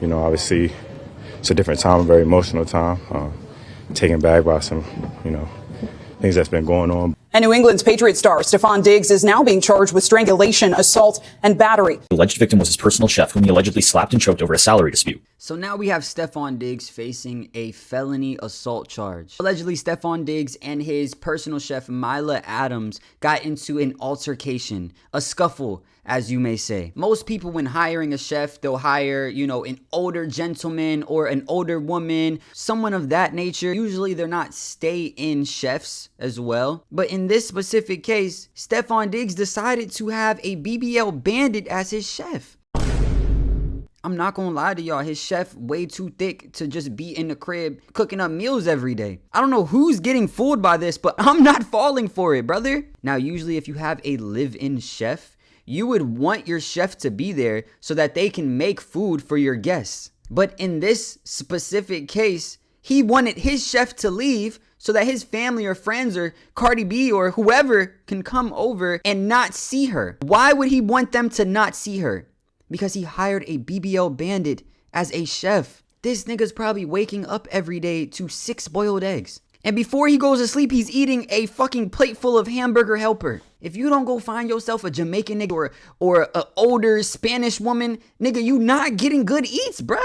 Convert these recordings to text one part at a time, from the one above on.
You know, obviously, it's a different time, a very emotional time. Taken back by some, things that's been going on. And New England's Patriot star Stefon Diggs is now being charged with strangulation, assault, and battery. The alleged victim was his personal chef, whom he allegedly slapped and choked over a salary dispute. So now we have Stefon Diggs facing a felony assault charge. Allegedly, Stefon Diggs and his personal chef, Mila Adams, got into an altercation, a scuffle, as you may say. Most people, when hiring a chef, they'll hire, an older gentleman or an older woman, someone of that nature. Usually they're not stay-in chefs as well. But in this specific case, Stefon Diggs decided to have a BBL bandit as his chef. I'm not gonna lie to y'all, his chef way too thick to just be in the crib cooking up meals every day. I don't know who's getting fooled by this, but I'm not falling for it, brother. Now, usually if you have a live-in chef, you would want your chef to be there so that they can make food for your guests. But in this specific case, he wanted his chef to leave so that his family or friends or Cardi B or whoever can come over and not see her. Why would he want them to not see her? Because he hired a BBL bandit as a chef. This nigga's probably waking up every day to 6 boiled eggs. And before he goes to sleep, he's eating a fucking plate full of hamburger helper. If you don't go find yourself a Jamaican nigga or an older Spanish woman, nigga, you not getting good eats, bruh.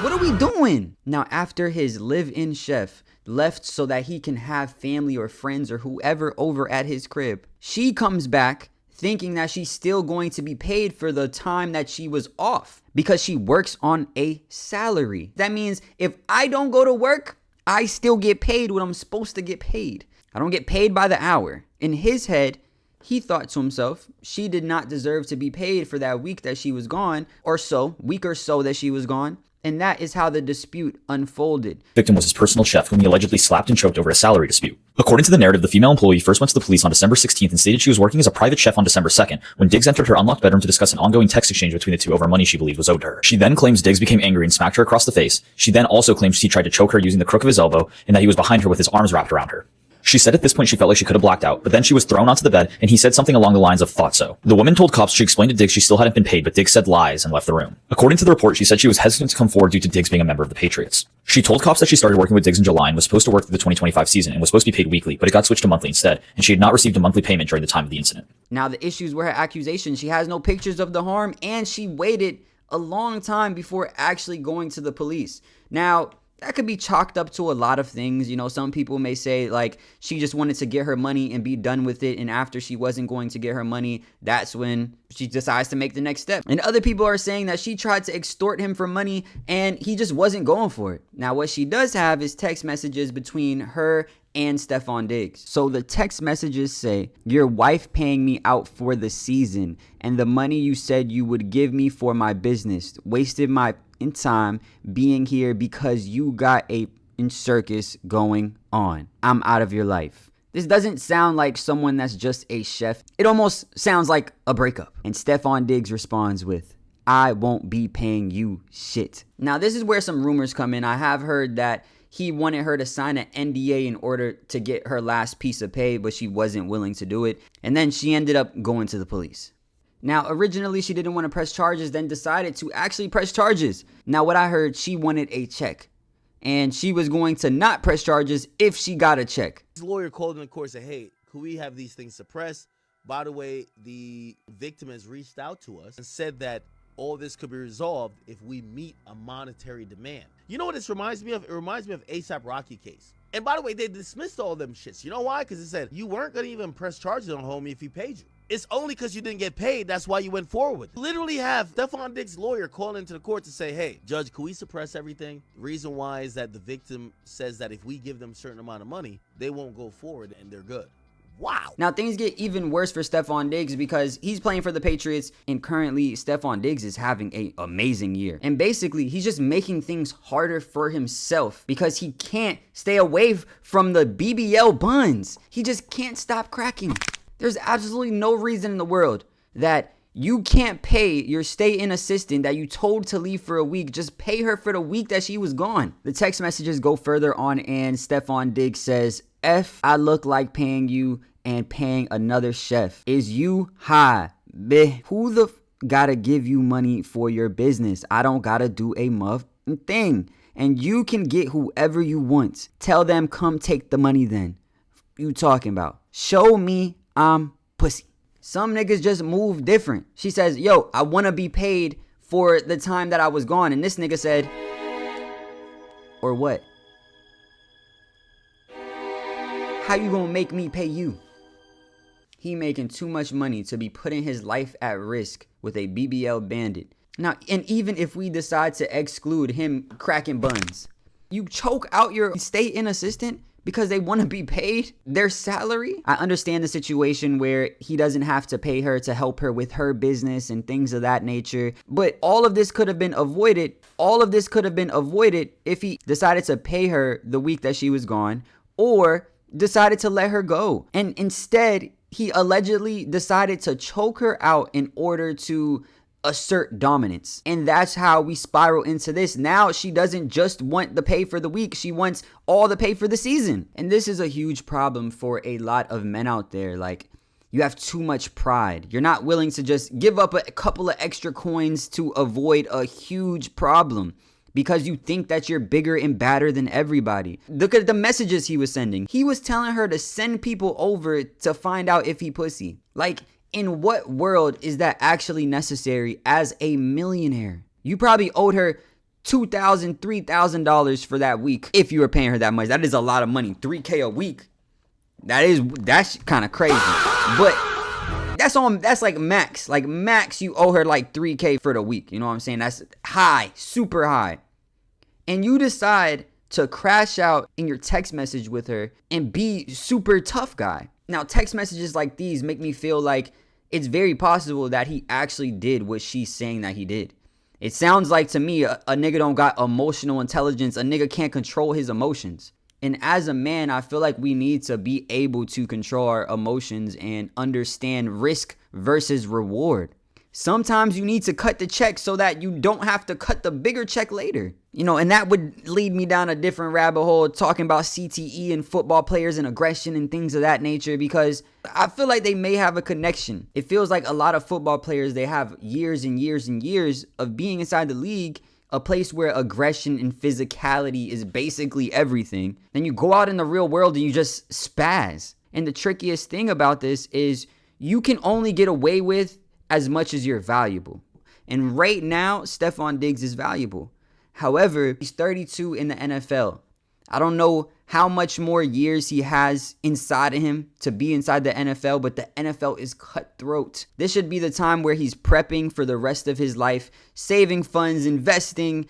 What are we doing? Now, after his live-in chef left so that he can have family or friends or whoever over at his crib, she comes back thinking that she's still going to be paid for the time that she was off because she works on a salary. That means if I don't go to work, I still get paid what I'm supposed to get paid. I don't get paid by the hour. In his head, he thought to himself, she did not deserve to be paid for that week that she was gone, week or so that she was gone. And that is how the dispute unfolded. The victim was his personal chef, whom he allegedly slapped and choked over a salary dispute. According to the narrative, the female employee first went to the police on December 16th and stated she was working as a private chef on December 2nd when Diggs entered her unlocked bedroom to discuss an ongoing text exchange between the two over money she believed was owed to her. She then claims Diggs became angry and smacked her across the face. She then also claims he tried to choke her using the crook of his elbow and that he was behind her with his arms wrapped around her. She said at this point she felt like she could have blacked out, but then she was thrown onto the bed and he said something along the lines of "thought so." The woman told cops she explained to Diggs she still hadn't been paid, but Diggs said lies and left the room. According to the report, she said she was hesitant to come forward due to Diggs being a member of the Patriots. She told cops that she started working with Diggs in July and was supposed to work through the 2025 season and was supposed to be paid weekly, but it got switched to monthly instead, and she had not received a monthly payment during the time of the incident. Now, the issues were her accusation. She has no pictures of the harm, and she waited a long time before actually going to the police. Now, that could be chalked up to a lot of things. Some people may say like she just wanted to get her money and be done with it. And after she wasn't going to get her money, that's when she decides to make the next step. And other people are saying that she tried to extort him for money and he just wasn't going for it. Now, what she does have is text messages between her and Stefon Diggs. So the text messages say, "Your wife paying me out for the season and the money you said you would give me for my business. Wasted my time being here because you got a circus going on. I'm out of your life." This doesn't sound like someone that's just a chef. It almost sounds like a breakup. And Stefon Diggs responds with, "I won't be paying you shit." Now, this is where some rumors come in. I have heard that he wanted her to sign an NDA in order to get her last piece of pay, but she wasn't willing to do it. And then she ended up going to the police. Now, originally, she didn't want to press charges, then decided to actually press charges. Now, what I heard, she wanted a check. And she was going to not press charges if she got a check. His lawyer called in the court and said, "Hey, could we have these things suppressed? By the way, the victim has reached out to us and said that all this could be resolved if we meet a monetary demand." You know what this reminds me of? It reminds me of A$AP Rocky case. And by the way, they dismissed all them shits. You know why? Because it said you weren't going to even press charges on homie if he paid you. It's only because you didn't get paid, that's why you went forward. Literally have Stefon Diggs' lawyer call into the court to say, "Hey, judge, can we suppress everything? The reason why is that the victim says that if we give them a certain amount of money, they won't go forward and they're good." Wow. Now, things get even worse for Stefon Diggs because he's playing for the Patriots, and currently Stefon Diggs is having an amazing year. And basically, he's just making things harder for himself because he can't stay away from the BBL buns. He just can't stop cracking. There's absolutely no reason in the world that you can't pay your stay-in assistant that you told to leave for a week. Just pay her for the week that she was gone. The text messages go further on, and Stefon Diggs says, "F, I look like paying you and paying another chef. Is you high? Who the gotta give you money for your business. I don't gotta do a muff thing. And you can get whoever you want. Tell them, come take the money then. You talking about? Show me I'm pussy. Some niggas just move different. She says, yo, I want to be paid for the time that I was gone. And this nigga said, or what? How you gonna make me pay you? He making too much money to be putting his life at risk with a BBL bandit. Now, and even if we decide to exclude him cracking buns, you choke out your stay-in assistant because they want to be paid their salary. I understand the situation where he doesn't have to pay her to help her with her business and things of that nature. But all of this could have been avoided. All of this could have been avoided if he decided to pay her the week that she was gone or decided to let her go. And instead, he allegedly decided to choke her out in order to assert dominance. And that's how we spiral into this. Now she doesn't just want the pay for the week, she wants all the pay for the season. And this is a huge problem for a lot of men out there. Like, you have too much pride. You're not willing to just give up a couple of extra coins to avoid a huge problem because you think that you're bigger and badder than everybody. Look at the messages he was sending. He was telling her to send people over to find out if he pussy. Like, in what world is that actually necessary as a millionaire? You probably owed her $2,000, $3,000 for that week if you were paying her that much. That is a lot of money. $3K a week. That's kind of crazy. But that's like max. Like max, you owe her like $3K for the week. You know what I'm saying? That's high, super high. And you decide to crash out in your text message with her and be super tough guy. Now, text messages like these make me feel like it's very possible that he actually did what she's saying that he did. It sounds like to me a nigga don't got emotional intelligence. A nigga can't control his emotions. And as a man, I feel like we need to be able to control our emotions and understand risk versus reward. Sometimes you need to cut the check so that you don't have to cut the bigger check later. You know, and that would lead me down a different rabbit hole talking about CTE and football players and aggression and things of that nature, because I feel like they may have a connection. It feels like a lot of football players, they have years and years and years of being inside the league, a place where aggression and physicality is basically everything. Then you go out in the real world and you just spaz. And the trickiest thing about this is you can only get away with as much as you're valuable. And right now, Stefon Diggs is valuable. However, he's 32 in the NFL. I don't know how much more years he has inside of him to be inside the NFL, but the NFL is cutthroat. This should be the time where he's prepping for the rest of his life, saving funds, investing,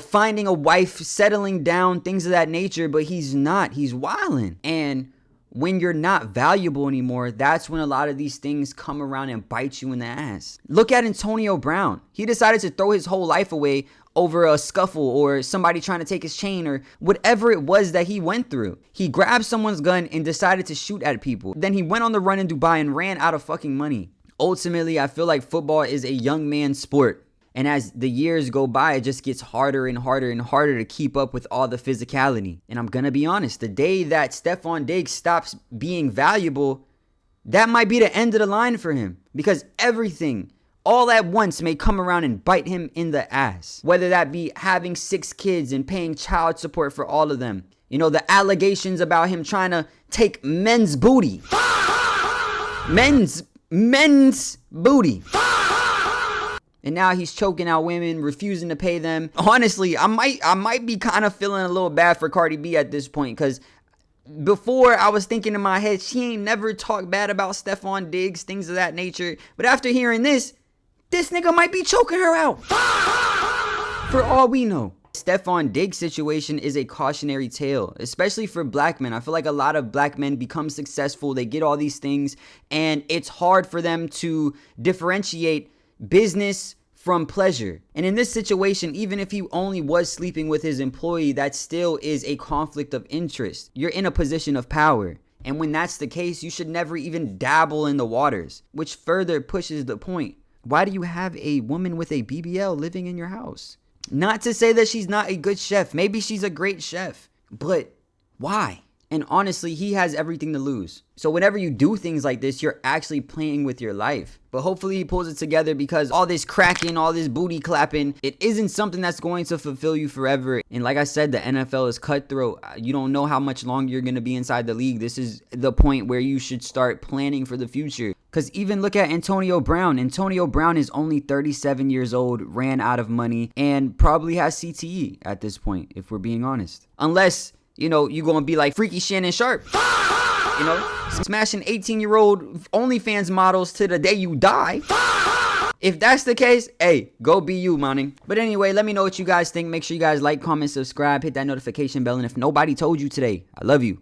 finding a wife, settling down, things of that nature, but he's not. He's wilding. And when you're not valuable anymore, that's when a lot of these things come around and bite you in the ass. Look at Antonio Brown. He decided to throw his whole life away over a scuffle or somebody trying to take his chain or whatever it was that he went through. He grabbed someone's gun and decided to shoot at people. Then he went on the run in Dubai and ran out of fucking money. Ultimately, I feel like football is a young man's sport. And as the years go by, it just gets harder and harder and harder to keep up with all the physicality. And I'm going to be honest, the day that Stefon Diggs stops being valuable, that might be the end of the line for him. Because everything, all at once, may come around and bite him in the ass. Whether that be having 6 kids and paying child support for all of them. The allegations about him trying to take men's booty. Men's booty. And now he's choking out women, refusing to pay them. Honestly, I might be kind of feeling a little bad for Cardi B at this point, because before I was thinking in my head, she ain't never talked bad about Stefon Diggs, things of that nature. But after hearing this nigga might be choking her out. For all we know. Stefon Diggs' situation is a cautionary tale, especially for black men. I feel like a lot of black men become successful, they get all these things, and it's hard for them to differentiate business from pleasure. And in this situation, even if he only was sleeping with his employee, that still is a conflict of interest. You're in a position of power. And when that's the case, you should never even dabble in the waters, which further pushes the point. Why do you have a woman with a BBL living in your house? Not to say that she's not a good chef. Maybe she's a great chef. But why? And honestly, he has everything to lose. So whenever you do things like this, you're actually playing with your life. But hopefully he pulls it together, because all this cracking, all this booty clapping, it isn't something that's going to fulfill you forever. And like I said, the NFL is cutthroat. You don't know how much longer you're going to be inside the league. This is the point where you should start planning for the future. Because even look at Antonio Brown. Antonio Brown is only 37 years old, ran out of money, and probably has CTE at this point, if we're being honest. Unless, you know, you're going to be like Freaky Shannon Sharp. You know, smashing 18-year-old OnlyFans models to the day you die. If that's the case, hey, go be you, man. But anyway, let me know what you guys think. Make sure you guys like, comment, subscribe, hit that notification bell. And if nobody told you today, I love you.